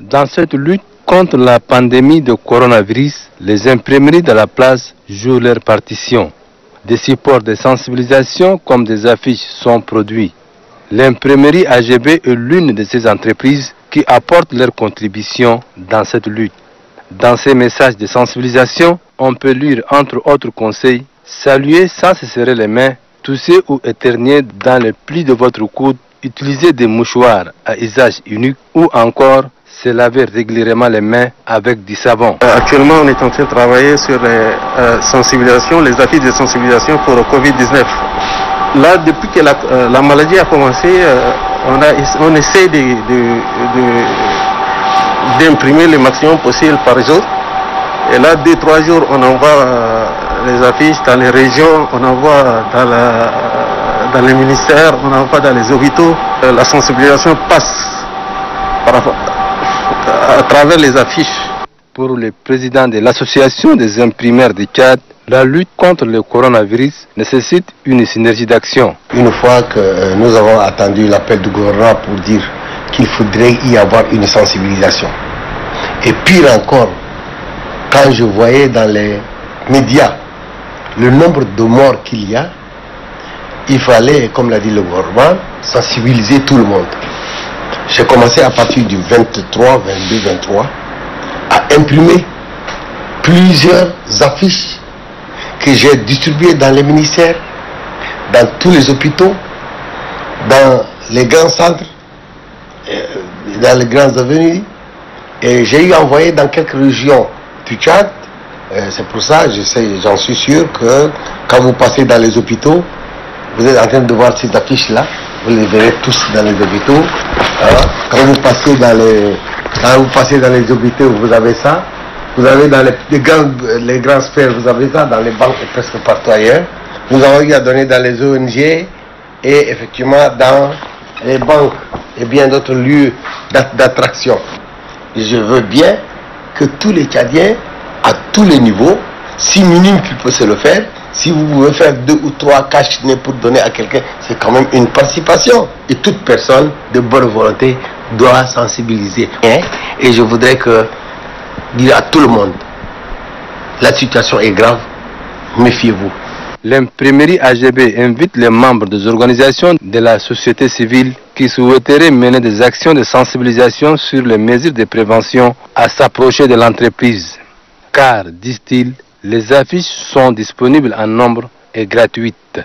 Dans cette lutte contre la pandémie de coronavirus, les imprimeries de la place jouent leur partition. Des supports de sensibilisation comme des affiches sont produits. L'imprimerie AGB est l'une de ces entreprises qui apportent leur contribution dans cette lutte. Dans ces messages de sensibilisation, on peut lire entre autres conseils: saluer sans se serrer les mains, tousser ou éternuer dans le pli de votre coude, utiliser des mouchoirs à usage unique ou encore se laver régulièrement les mains avec du savon. Actuellement, on est en train de travailler sur les sensibilisations, les affiches de sensibilisation pour le Covid-19. Là, depuis que la maladie a commencé, on essaie d'imprimer le maximum possible par jour. Et là, 2-3 jours, on envoie les affiches dans les régions, on envoie dans les ministères, on envoie dans les hôpitaux. La sensibilisation passe à travers les affiches. Pour le président de l'association des imprimeurs du Tchad, la lutte contre le coronavirus nécessite une synergie d'action. Une fois que nous avons attendu l'appel du gouvernement pour dire qu'il faudrait y avoir une sensibilisation. Et pire encore, quand je voyais dans les médias le nombre de morts qu'il y a, il fallait, comme l'a dit le gouvernement, sensibiliser tout le monde. J'ai commencé à partir du 23, 22, 23 à imprimer plusieurs affiches que j'ai distribuées dans les ministères, dans tous les hôpitaux, dans les grands centres, dans les grandes avenues. Et j'ai eu envoyé dans quelques régions du Tchad. C'est pour ça, j'en suis sûr que quand vous passez dans les hôpitaux, vous êtes en train de voir ces affiches-là. Vous les verrez tous dans les hôpitaux. Quand vous passez dans les hôpitaux, vous avez ça. Vous avez dans les grands sphères, vous avez ça. Dans les banques et presque partout ailleurs. Nous avons eu à donner dans les ONG et effectivement dans les banques et bien d'autres lieux d'attraction. Je veux bien que tous les Tchadiens, à tous les niveaux, si minime qu'il peut se le faire, si vous pouvez faire 2 ou 3 cache-nez pour donner à quelqu'un, c'est quand même une participation. Et toute personne de bonne volonté doit sensibiliser. Et je voudrais dire à tout le monde, la situation est grave, méfiez-vous. L'imprimerie AGB invite les membres des organisations de la société civile qui souhaiteraient mener des actions de sensibilisation sur les mesures de prévention à s'approcher de l'entreprise. Car, disent-ils, les affiches sont disponibles en nombre et gratuites.